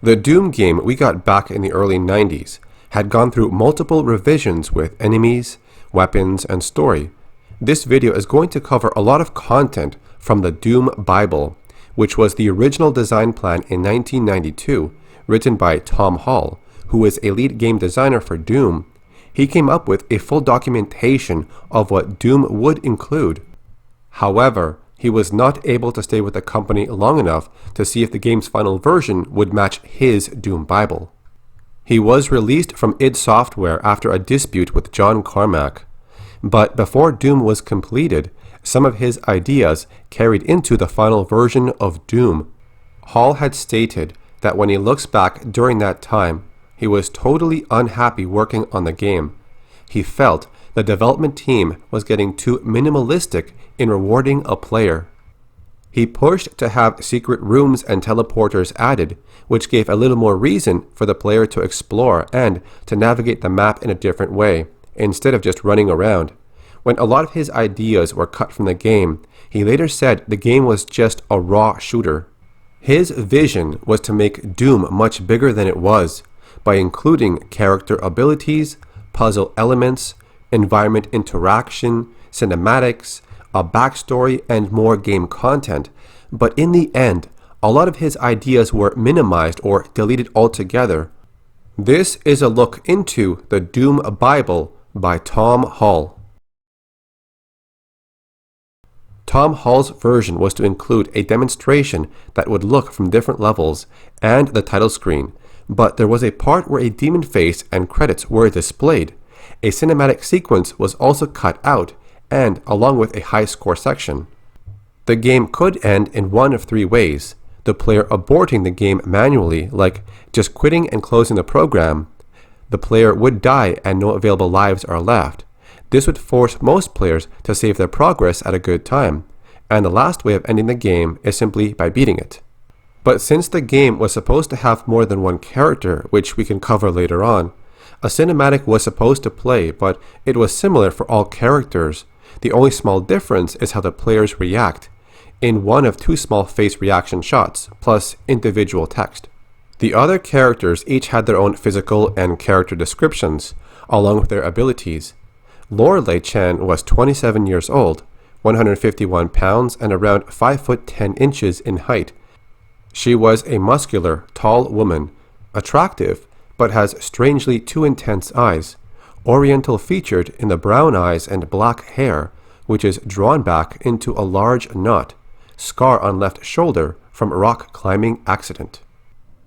The Doom game we got back in the early 90s had gone through multiple revisions with enemies, weapons, and story. This video is going to cover a lot of content from the Doom Bible, which was the original design plan in 1992, written by Tom Hall, who is a lead game designer for Doom. He came up with a full documentation of what Doom would include. However, he was not able to stay with the company long enough to see if the game's final version would match his Doom Bible. He was released from id Software after a dispute with John Carmack. But before Doom was completed, some of his ideas carried into the final version of Doom. Hall had stated that when he looks back during that time, he was totally unhappy working on the game. He felt the development team was getting too minimalistic in rewarding a player. He pushed to have secret rooms and teleporters added, which gave a little more reason for the player to explore and to navigate the map in a different way, instead of just running around. When a lot of his ideas were cut from the game, he later said the game was just a raw shooter. His vision was to make Doom much bigger than it was, by including character abilities, puzzle elements, environment interaction, cinematics, a backstory, and more game content. But in the end, a lot of his ideas were minimized or deleted altogether. This is a look into the Doom Bible by Tom Hall. Tom Hall's version was to include a demonstration that would look from different levels and the title screen, but there was a part where a demon face and credits were displayed. A cinematic sequence was also cut out, and along with a high score section. The game could end in one of three ways: the player aborting the game manually, like just quitting and closing the program. The player would die and no available lives are left. This would force most players to save their progress at a good time, and the last way of ending the game is simply by beating it. But since the game was supposed to have more than one character, which we can cover later on, a cinematic was supposed to play, but it was similar for all characters. The only small difference is how the players react, in one of two small face reaction shots, plus individual text. The other characters each had their own physical and character descriptions, along with their abilities. Lorelei Chan was 27 years old, 151 pounds, and around 5 foot 10 inches in height. She was a muscular, tall woman, attractive, but has strangely too intense eyes, oriental featured in the brown eyes and black hair, which is drawn back into a large knot, scar on left shoulder from rock climbing accident.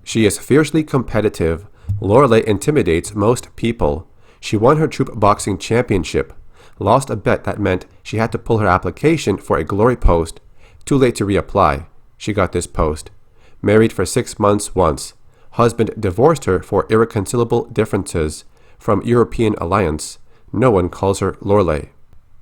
She is fiercely competitive. Lorelei intimidates most people. She won her troop boxing championship, lost a bet that meant she had to pull her application for a glory post. Too late to reapply. She got this post. Married for 6 months once. Husband divorced her for irreconcilable differences. From European Alliance. No one calls her Lorelei.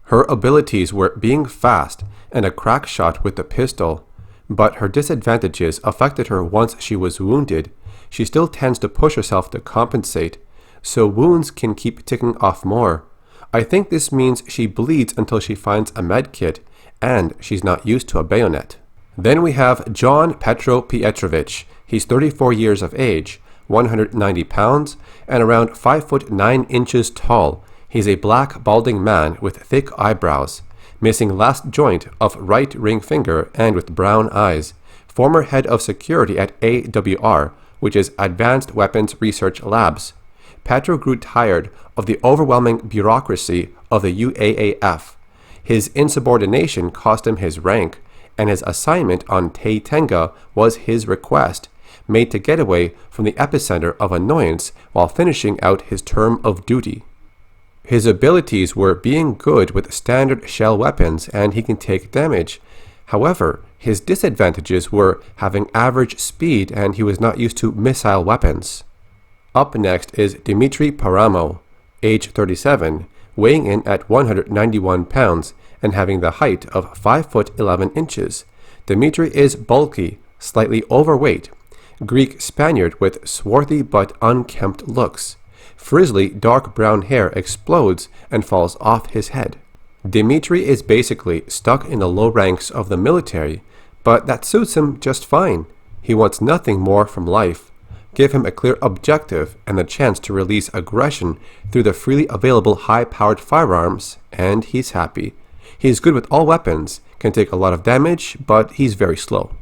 Her abilities were being fast and a crack shot with the pistol, but her disadvantages affected her once she was wounded. She still tends to push herself to compensate, so wounds can keep ticking off more. I think this means she bleeds until she finds a med kit, and she's not used to a bayonet. Then we have John Petro Pietrovich. He's 34 years of age, 190 pounds, and around 5 foot 9 inches tall. He's a black, balding man with thick eyebrows, missing last joint of right ring finger, and with brown eyes. Former head of security at AWR, which is Advanced Weapons Research Labs. Petro grew tired of the overwhelming bureaucracy of the UAAF. His insubordination cost him his rank, and his assignment on Taitenga was his request, made to get away from the epicenter of annoyance while finishing out his term of duty. His abilities were being good with standard shell weapons, and he can take damage. However, his disadvantages were having average speed, and he was not used to missile weapons. Up next is Dmitry Paramo, age 37, weighing in at 191 pounds and having the height of 5 foot 11 inches. Dmitry is bulky, slightly overweight, Greek Spaniard with swarthy but unkempt looks. Frizzly dark brown hair explodes and falls off his head. Dmitry is basically stuck in the low ranks of the military, but that suits him just fine. He wants nothing more from life. give him a clear objective and the chance to release aggression through the freely available high-powered firearms, and he's happy. He's good with all weapons, can take a lot of damage, but he's very slow.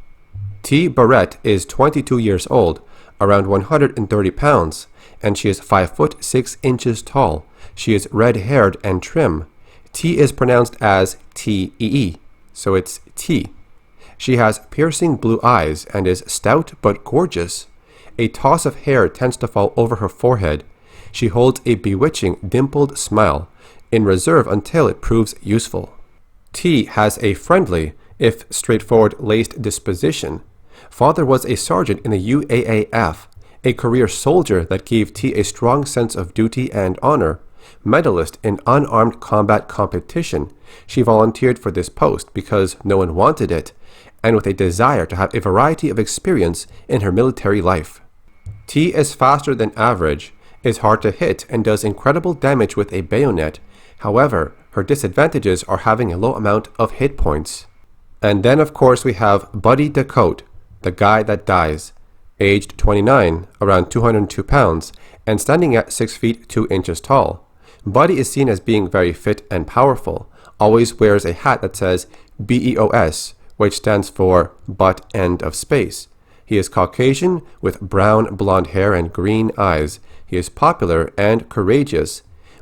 T. Barrett is 22 years old, around 130 pounds, and she is 5 foot 6 inches tall. She is red-haired and trim. T is pronounced as T-E-E, so it's T. She has piercing blue eyes and is stout but gorgeous. A toss of hair tends to fall over her forehead. She holds a bewitching, dimpled smile, in reserve until it proves useful. T has a friendly, if straightforward, laced disposition. Father was a sergeant in the UAAF, a career soldier that gave T a strong sense of duty and honor. Medalist in unarmed combat competition, she volunteered for this post because no one wanted it, and with a desire to have a variety of experience in her military life. T is faster than average, is hard to hit, and does incredible damage with a bayonet. However, her disadvantages are having a low amount of hit points. And then of course we have Buddy Dacote, the guy that dies, aged 29, around 202 pounds, and standing at 6 feet 2 inches tall. Buddy is seen as being very fit and powerful, always wears a hat that says BEOS, which stands for Butt End of Space. He is Caucasian with brown blonde hair and green eyes. He is popular and courageous.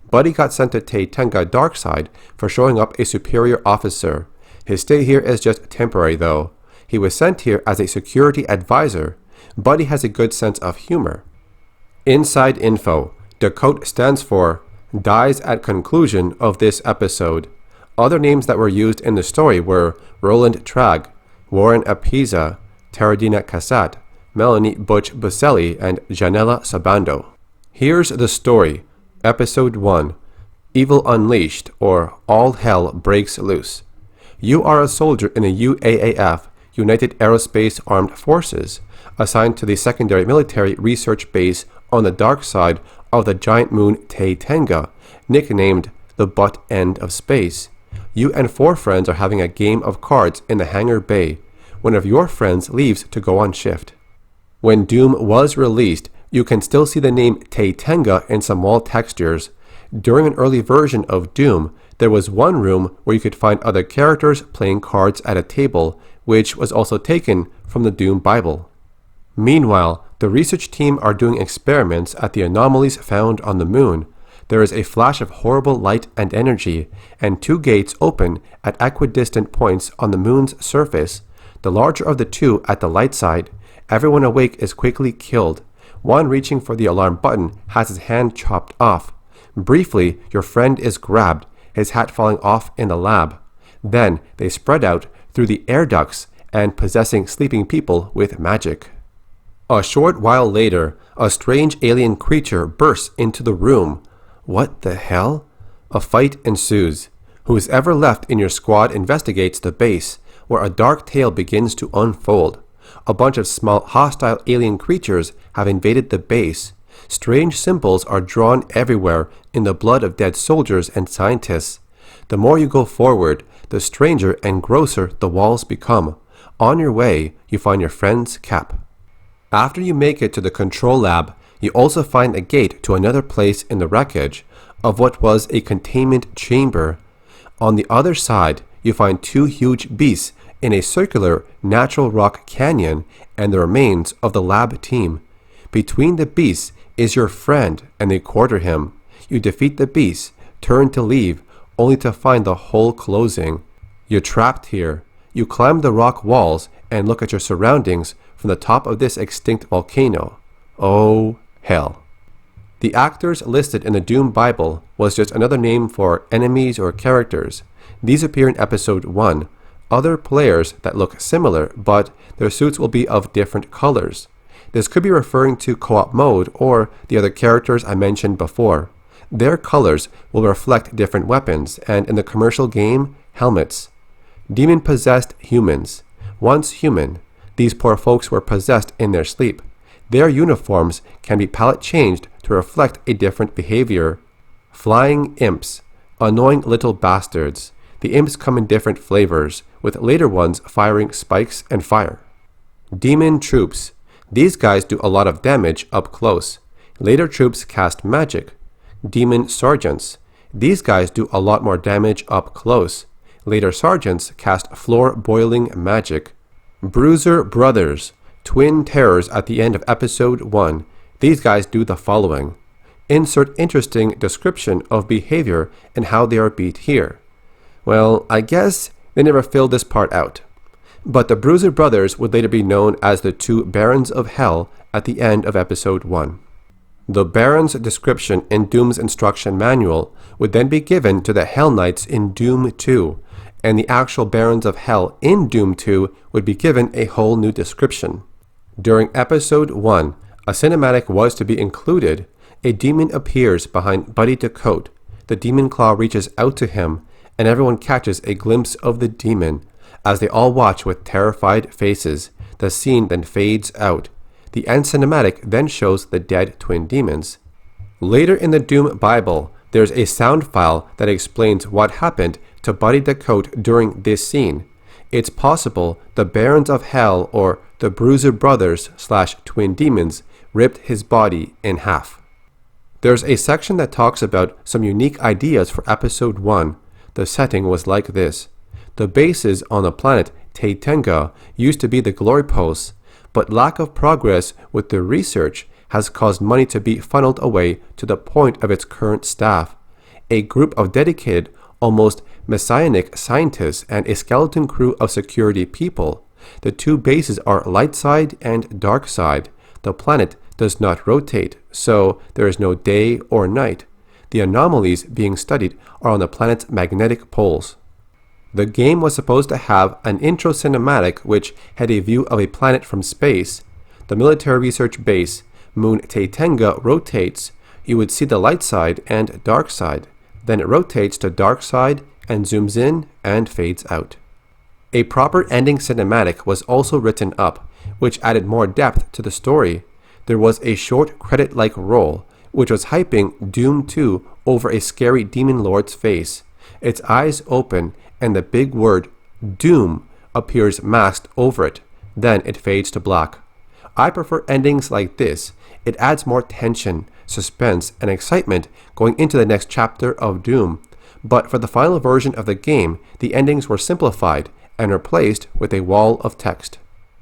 Buddy got sent to Taitenga Darkside for showing up a superior officer. His stay here is just temporary though. He was sent here as a security advisor. Buddy has a good sense of humor. Inside info. Dacote stands for dies at conclusion of this episode. Other names that were used in the story were Roland Tragg, Warren Apiza, Taradina Cassatt, Melanie Butch Buselli, and Janella Sabando. Here's the story. Episode 1. Evil Unleashed, or All Hell Breaks Loose. You are a soldier in the UAAF, United Aerospace Armed Forces, assigned to the secondary military research base on the dark side of the giant moon Taitenga, nicknamed the Butt End of Space. You and 4 friends are having a game of cards in the hangar bay. One of your friends leaves to go on shift. When Doom was released, you can still see the name Taitenga in some wall textures. During an early version of Doom, there was one room where you could find other characters playing cards at a table, which was also taken from the Doom Bible. Meanwhile, the research team are doing experiments at the anomalies found on the moon. There is a flash of horrible light and energy, and 2 gates open at equidistant points on the moon's surface. The larger of the 2 at the light side. Everyone awake is quickly killed. One reaching for the alarm button has his hand chopped off. Briefly, your friend is grabbed, his hat falling off in the lab. Then they spread out through the air ducts and possessing sleeping people with magic. A short while later, a strange alien creature bursts into the room. What the hell? A fight ensues. Who's ever left in your squad investigates the base, where a dark tale begins to unfold. A bunch of small hostile alien creatures have invaded the base. Strange symbols are drawn everywhere in the blood of dead soldiers and scientists. The more you go forward, the stranger and grosser the walls become. On your way, you find your friend's cap. After you make it to the control lab, you also find a gate to another place in the wreckage of what was a containment chamber. On the other side, you find 2 huge beasts in a circular natural rock canyon and the remains of the lab team. Between the beasts is your friend and they quarter him. You defeat the beasts, turn to leave, only to find the hole closing. You're trapped here. You climb the rock walls and look at your surroundings from the top of this extinct volcano. Oh, hell. The actors listed in the Doom Bible was just another name for enemies or characters. These appear in episode 1. Other players that look similar, but their suits will be of different colors. This could be referring to co-op mode or the other characters I mentioned before. Their colors will reflect different weapons and in the commercial game, helmets. Demon-possessed humans. Once human, these poor folks were possessed in their sleep. Their uniforms can be palette changed to reflect a different behavior. Flying imps. Annoying little bastards. The imps come in different flavors, with later ones firing spikes and fire. Demon troops. These guys do a lot of damage up close. Later troops cast magic. Demon Sergeants. These guys do a lot more damage up close. Later sergeants cast floor-boiling magic. Bruiser Brothers. Twin terrors at the end of episode 1. These guys do the following. Insert interesting description of behavior and how they are beat here. Well, I guess they never filled this part out. But the Bruiser Brothers would later be known as the two Barons of Hell at the end of episode 1. The Barons' description in Doom's instruction manual would then be given to the Hell Knights in Doom 2, and the actual Barons of Hell in Doom 2 would be given a whole new description. During episode 1, a cinematic was to be included. A demon appears behind Buddy Ducote. The demon claw reaches out to him, and everyone catches a glimpse of the demon. As they all watch with terrified faces, the scene then fades out. The end cinematic then shows the dead twin demons. Later in the Doom Bible, there's a sound file that explains what happened to Buddy Ducote during this scene. It's possible the Barons of Hell or the Bruiser Brothers / twin demons ripped his body in half. There's a section that talks about some unique ideas for episode 1. The setting was like this. The bases on the planet Taitenga used to be the glory posts, but lack of progress with the research has caused money to be funneled away to the point of its current staff. A group of dedicated, almost messianic scientists and a skeleton crew of security people. The two bases are light side and dark side. The planet does not rotate, so there is no day or night. The anomalies being studied are on the planet's magnetic poles. The game was supposed to have an intro cinematic which had a view of a planet from space. The military research base, Moon Taitenga, rotates. You would see the light side and dark side. Then it rotates to dark side and zooms in and fades out. A proper ending cinematic was also written up, which added more depth to the story. There was a short credit-like roll, which was hyping Doom 2 over a scary demon lord's face. Its eyes open, and the big word Doom appears masked over it. Then it fades to black. I prefer endings like this. It adds more tension, suspense, and excitement going into the next chapter of Doom. But for the final version of the game, the endings were simplified and replaced with a wall of text.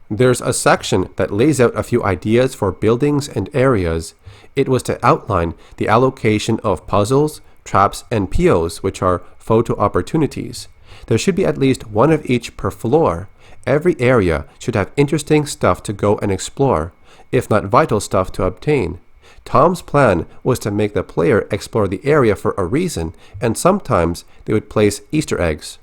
There's a section that lays out a few ideas for buildings and areas. It was to outline the allocation of puzzles, traps, and POs, which are photo opportunities. There should be at least one of each per floor. Every area should have interesting stuff to go and explore, if not vital stuff to obtain. Tom's plan was to make the player explore the area for a reason, and sometimes they would place Easter eggs.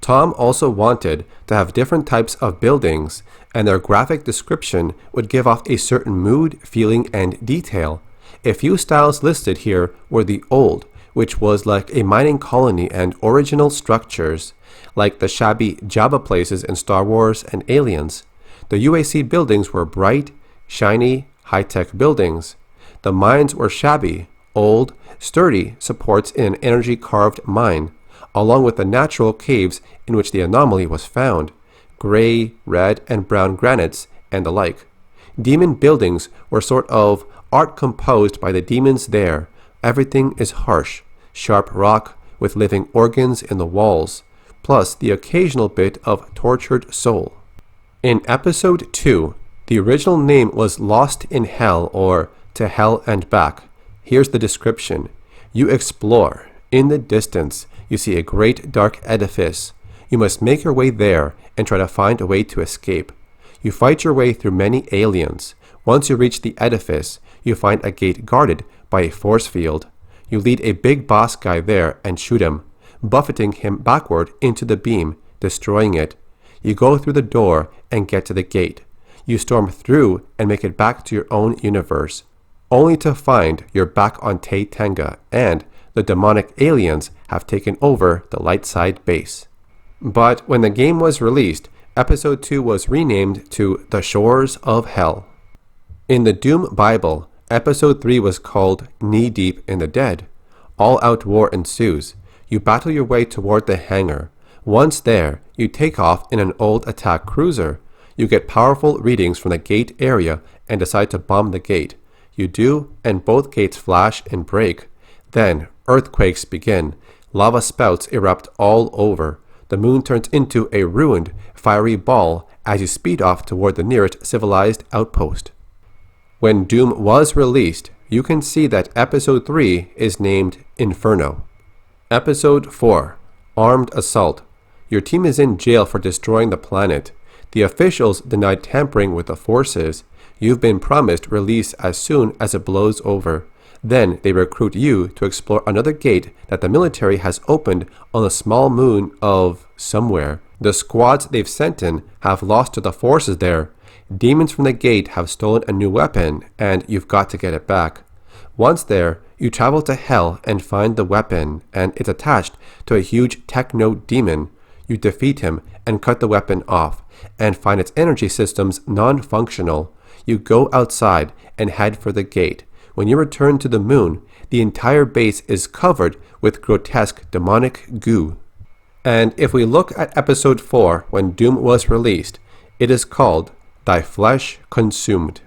Tom also wanted to have different types of buildings, and their graphic description would give off a certain mood, feeling, and detail. A few styles listed here were the old, which was like a mining colony and original structures, like the shabby Jabba places in Star Wars and Aliens. The UAC buildings were bright, shiny, high-tech buildings. The mines were shabby, old, sturdy supports in an energy-carved mine, along with the natural caves in which the anomaly was found, gray, red, and brown granites, and the like. Demon buildings were sort of art composed by the demons there. Everything is harsh, sharp rock with living organs in the walls, plus the occasional bit of tortured soul. In episode 2, the original name was Lost in Hell or To Hell and Back. Here's the description. You explore. In the distance, you see a great dark edifice. You must make your way there and try to find a way to escape. You fight your way through many aliens. Once you reach the edifice, you find a gate guarded by a force field. You lead a big boss guy there and shoot him, buffeting him backward into the beam, destroying it. You go through the door and get to the gate. You storm through and make it back to your own universe, only to find you're back on Taitenga and the demonic aliens have taken over the light side base. But when the game was released, Episode 2 was renamed to The Shores of Hell. In the Doom Bible, Episode 3 was called Knee Deep in the Dead. All-out war ensues. You battle your way toward the hangar. Once there, you take off in an old attack cruiser. You get powerful readings from the gate area and decide to bomb the gate. You do, and both gates flash and break. Then, earthquakes begin. Lava spouts erupt all over. The moon turns into a ruined, fiery ball as you speed off toward the nearest civilized outpost. When Doom was released, you can see that Episode 3 is named Inferno. Episode 4, Armed Assault. Your team is in jail for destroying the planet. The officials denied tampering with the forces. You've been promised release as soon as it blows over. Then they recruit you to explore another gate that the military has opened on the small moon of somewhere. The squads they've sent in have lost to the forces there. Demons from the gate have stolen a new weapon, and you've got to get it back. Once there, you travel to Hell and find the weapon, and it's attached to a huge techno demon. You defeat him and cut the weapon off, and find its energy systems non-functional. You go outside and head for the gate. When you return to the moon, the entire base is covered with grotesque demonic goo. And if we look at Episode 4 when Doom was released, it is called Thy Flesh Consumed.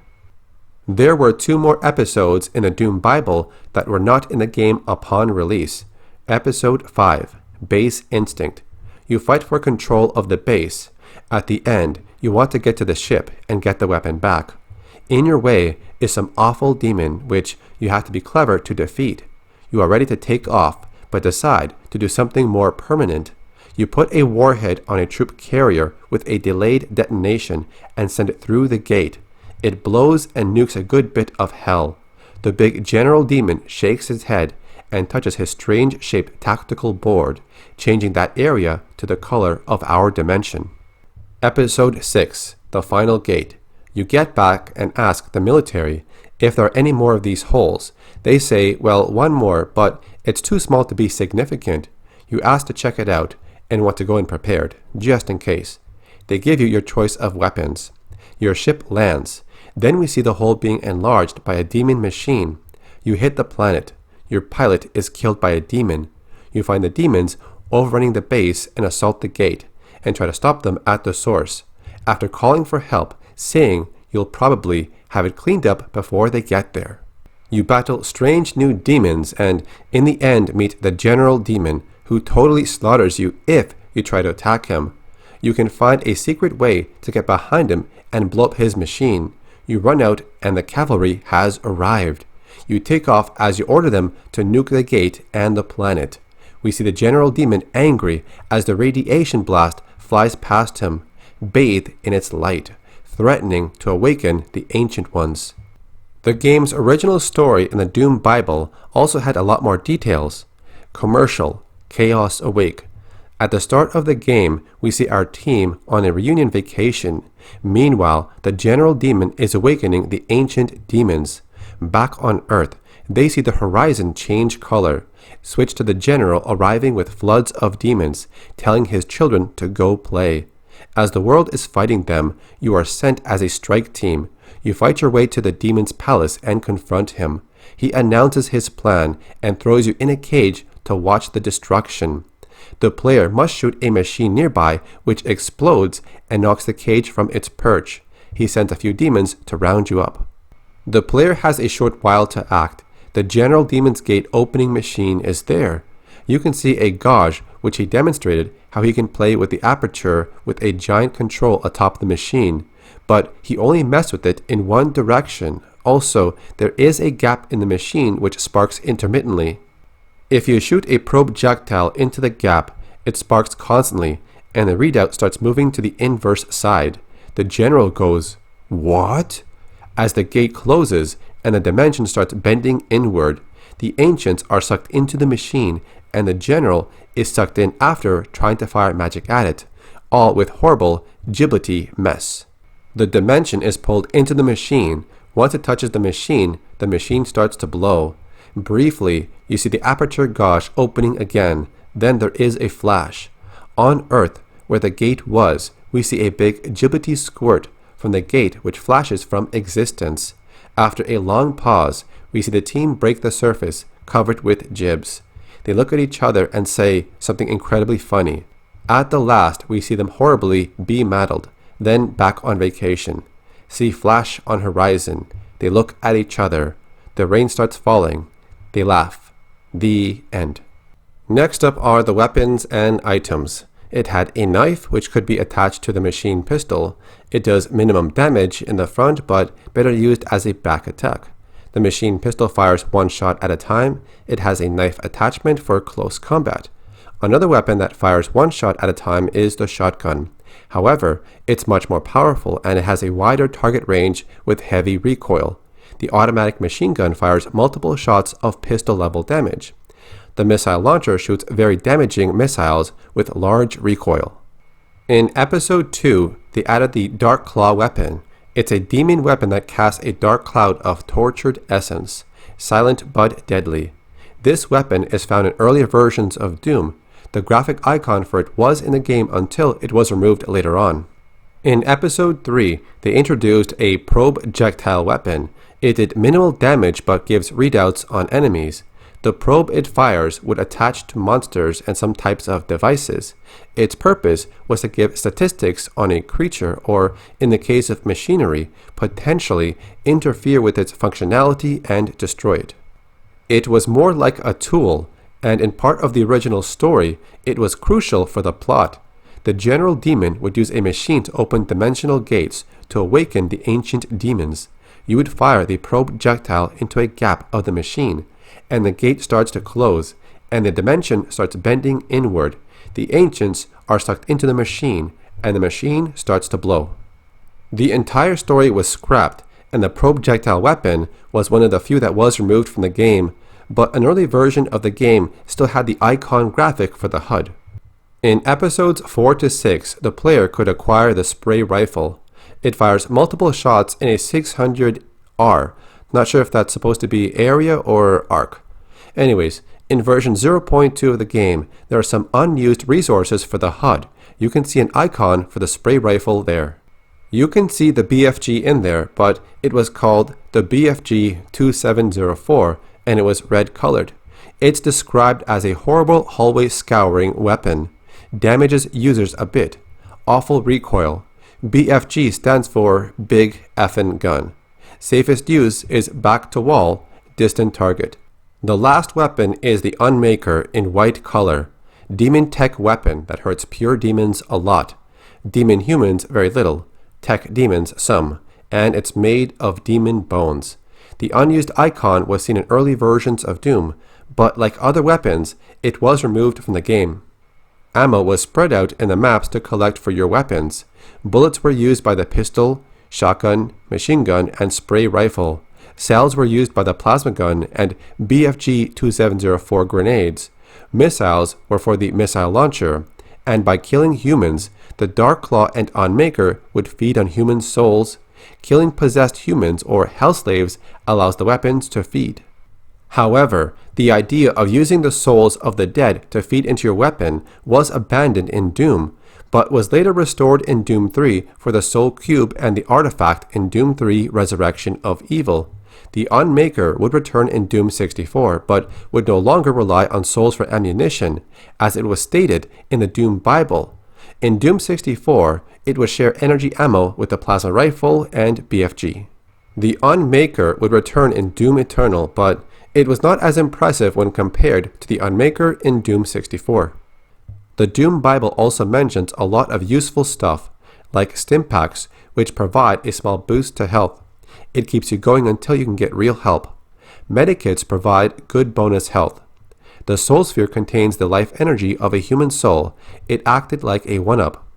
There were 2 more episodes in the Doom Bible that were not in the game upon release. Episode 5, Base Instinct. You fight for control of the base. At the end, you want to get to the ship and get the weapon back. In your way is some awful demon which you have to be clever to defeat. You are ready to take off, but decide to do something more permanent. You put a warhead on a troop carrier with a delayed detonation and send it through the gate. It blows and nukes a good bit of hell. The big general demon shakes his head and touches his strange-shaped tactical board, changing that area to the color of our dimension. Episode 6, The Final Gate. You get back and ask the military if there are any more of these holes. They say, well, 1 more, but it's too small to be significant. You ask to check it out and want to go in prepared, just in case. They give you your choice of weapons. Your ship lands. Then we see the hole being enlarged by a demon machine. You hit the planet. Your pilot is killed by a demon. You find the demons overrunning the base and assault the gate, and try to stop them at the source. After calling for help, saying you'll probably have it cleaned up before they get there. You battle strange new demons and, in the end, meet the general demon, who totally slaughters you if you try to attack him. You can find a secret way to get behind him and blow up his machine. You run out and the cavalry has arrived. You take off as you order them to nuke the gate and the planet. We see the general demon angry as the radiation blast flies past him, bathed in its light, threatening to awaken the Ancient Ones. The game's original story in the Doom Bible also had a lot more details. Commercial, Chaos Awake. At the start of the game, we see our team on a reunion vacation. Meanwhile, the general demon is awakening the ancient demons. Back on Earth, they see the horizon change color. Switch to the general arriving with floods of demons, telling his children to go play. As the world is fighting them, you are sent as a strike team. You fight your way to the demon's palace and confront him. He announces his plan and throws you in a cage to watch the destruction. The player must shoot a machine nearby which explodes and knocks the cage from its perch. He sends a few demons to round you up. The player has a short while to act. The general demon's gate opening machine is there. You can see a gauge which he demonstrated how he can play with the aperture with a giant control atop the machine, but he only messed with it in one direction. Also, there is a gap in the machine which sparks intermittently. If you shoot a projectile into the gap, it sparks constantly, and the readout starts moving to the inverse side. The general goes, "What?" As the gate closes and the dimension starts bending inward, the ancients are sucked into the machine, and the general is sucked in after trying to fire magic at it, all with horrible giblety mess. The dimension is pulled into the machine. Once it touches the machine starts to blow. Briefly, you see the aperture gauge opening again, then there is a flash. On Earth, where the gate was, we see a big gibbety squirt from the gate which flashes from existence. After a long pause, we see the team break the surface, covered with gibs. They look at each other and say something incredibly funny. At the last, we see them horribly be-maddled. then back on vacation. See flash on horizon. They look at each other. The rain starts falling. They laugh. The end. Next up are the weapons and items. It had a knife which could be attached to the machine pistol. It does minimum damage in the front but better used as a back attack. The machine pistol fires one shot at a time. It has a knife attachment for close combat. Another weapon that fires one shot at a time is the shotgun. However, it's much more powerful and it has a wider target range with heavy recoil. The automatic machine gun fires multiple shots of pistol-level damage. The missile launcher shoots very damaging missiles with large recoil. In Episode 2, they added the Dark Claw weapon. It's a demon weapon that casts a dark cloud of tortured essence, silent but deadly. This weapon is found in earlier versions of Doom. The graphic icon for it was in the game until it was removed later on. In Episode 3, they introduced a projectile weapon. It did minimal damage but gives readouts on enemies. The probe it fires would attach to monsters and some types of devices. Its purpose was to give statistics on a creature or, in the case of machinery, potentially interfere with its functionality and destroy it. It was more like a tool, and in part of the original story, it was crucial for the plot. The general demon would use a machine to open dimensional gates to awaken the ancient demons. You would fire the projectile into a gap of the machine, and the gate starts to close, and the dimension starts bending inward. The ancients are sucked into the machine, and the machine starts to blow. The entire story was scrapped, and the projectile weapon was one of the few that was removed from the game, but an early version of the game still had the icon graphic for the HUD. In Episodes 4 to 6, the player could acquire the spray rifle. It fires multiple shots in a 600R. Not sure if that's supposed to be area or arc. Anyways, in version 0.2 of the game, there are some unused resources for the HUD. You can see an icon for the spray rifle there. You can see the BFG in there, but it was called the BFG 2704 and it was red colored. It's described as a horrible hallway scouring weapon. Damages users a bit. Awful recoil. BFG stands for Big Effin' Gun. Safest use is back to wall, distant target. The last weapon is the Unmaker in white color. Demon tech weapon that hurts pure demons a lot. Demon humans very little. Tech demons some. And it's made of demon bones. The unused icon was seen in early versions of Doom, but like other weapons, it was removed from the game. Ammo was spread out in the maps to collect for your weapons. Bullets were used by the pistol, shotgun, machine gun, and spray rifle. Cells were used by the plasma gun and BFG 2704 grenades. Missiles were for the missile launcher, and by killing humans, the Dark Claw and Unmaker would feed on human souls. Killing possessed humans or hell slaves allows the weapons to feed. However, the idea of using the souls of the dead to feed into your weapon was abandoned in Doom, but was later restored in Doom 3 for the Soul Cube and the artifact in Doom 3 Resurrection of Evil. The Unmaker would return in Doom 64, but would no longer rely on souls for ammunition, as it was stated in the Doom Bible. In Doom 64, it would share energy ammo with the plasma rifle and BFG. The Unmaker would return in Doom Eternal, but it was not as impressive when compared to the Unmaker in Doom 64. The Doom Bible also mentions a lot of useful stuff, like Stimpaks, which provide a small boost to health. It keeps you going until you can get real help. Medikits provide good bonus health. The Soul Sphere contains the life energy of a human soul. It acted like a 1-up.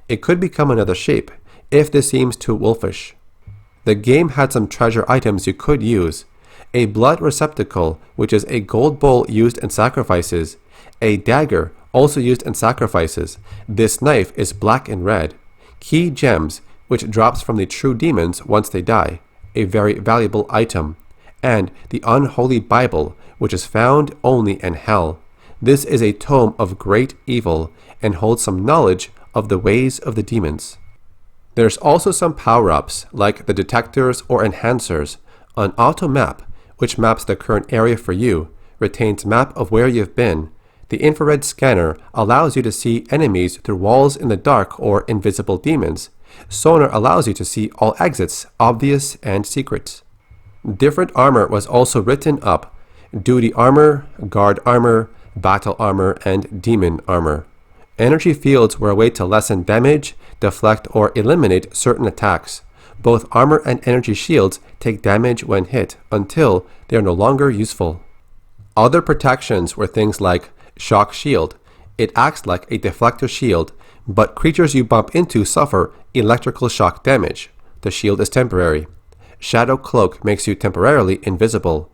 It could become another shape, if this seems too wolfish. The game had some treasure items you could use. A blood receptacle, which is a gold bowl used in sacrifices. A dagger, also used in sacrifices. This knife is black and red. Key gems, which drops from the true demons once they die. A very valuable item. And the Unholy Bible, which is found only in hell. This is a tome of great evil and holds some knowledge of the ways of the demons. There's also some power-ups, like the detectors or enhancers. An auto map, which maps the current area for you, retains map of where you've been. The infrared scanner allows you to see enemies through walls in the dark or invisible demons. Sonar allows you to see all exits, obvious and secret. Different armor was also written up: duty armor, guard armor, battle armor, and demon armor. Energy fields were a way to lessen damage, deflect, or eliminate certain attacks. Both armor and energy shields take damage when hit until they are no longer useful. Other protections were things like shock shield. It acts like a deflector shield, but creatures you bump into suffer electrical shock damage. The shield is temporary. Shadow cloak makes you temporarily invisible.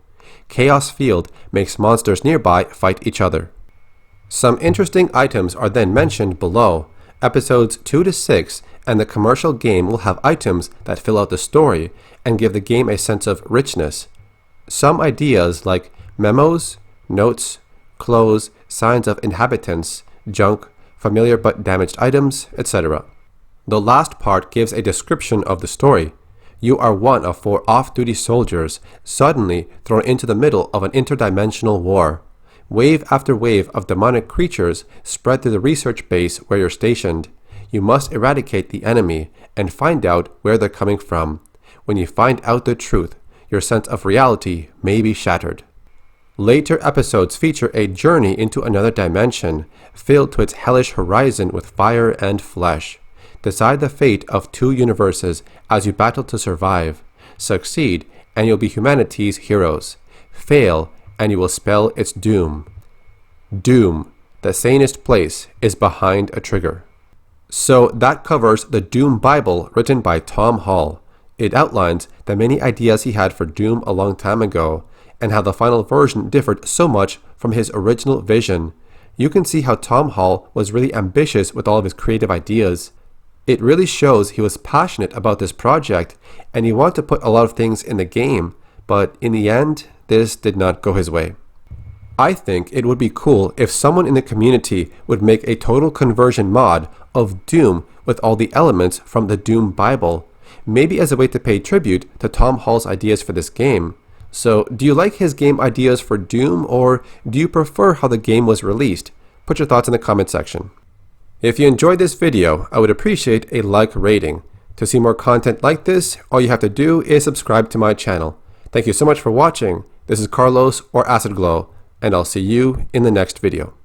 Chaos field makes monsters nearby fight each other. Some interesting items are then mentioned below. Episodes 2 to 6 and the commercial game will have items that fill out the story and give the game a sense of richness. Some ideas like memos, notes, clothes, signs of inhabitants, junk, familiar but damaged items, etc. The last part gives a description of the story. You are one of 4 off-duty soldiers suddenly thrown into the middle of an interdimensional war. Wave after wave of demonic creatures spread to the research base where you're stationed. You must eradicate the enemy and find out where they're coming from. When you find out the truth, your sense of reality may be shattered. Later episodes feature a journey into another dimension, filled to its hellish horizon with fire and flesh. Decide the fate of 2 universes as you battle to survive. Succeed, and you'll be humanity's heroes. Fail, and you will spell its doom. Doom, the sanest place, is behind a trigger. So that covers the Doom Bible written by Tom Hall. It outlines the many ideas he had for Doom a long time ago, and how the final version differed so much from his original vision. You can see how Tom Hall was really ambitious with all of his creative ideas. It really shows he was passionate about this project, and he wanted to put a lot of things in the game, but in the end, this did not go his way. I think it would be cool if someone in the community would make a total conversion mod of Doom with all the elements from the Doom Bible, maybe as a way to pay tribute to Tom Hall's ideas for this game. So, do you like his game ideas for Doom, or do you prefer how the game was released? Put your thoughts in the comment section. If you enjoyed this video, I would appreciate a like rating. To see more content like this, all you have to do is subscribe to my channel. Thank you so much for watching. This is Carlos or Acid Glow, and I'll see you in the next video.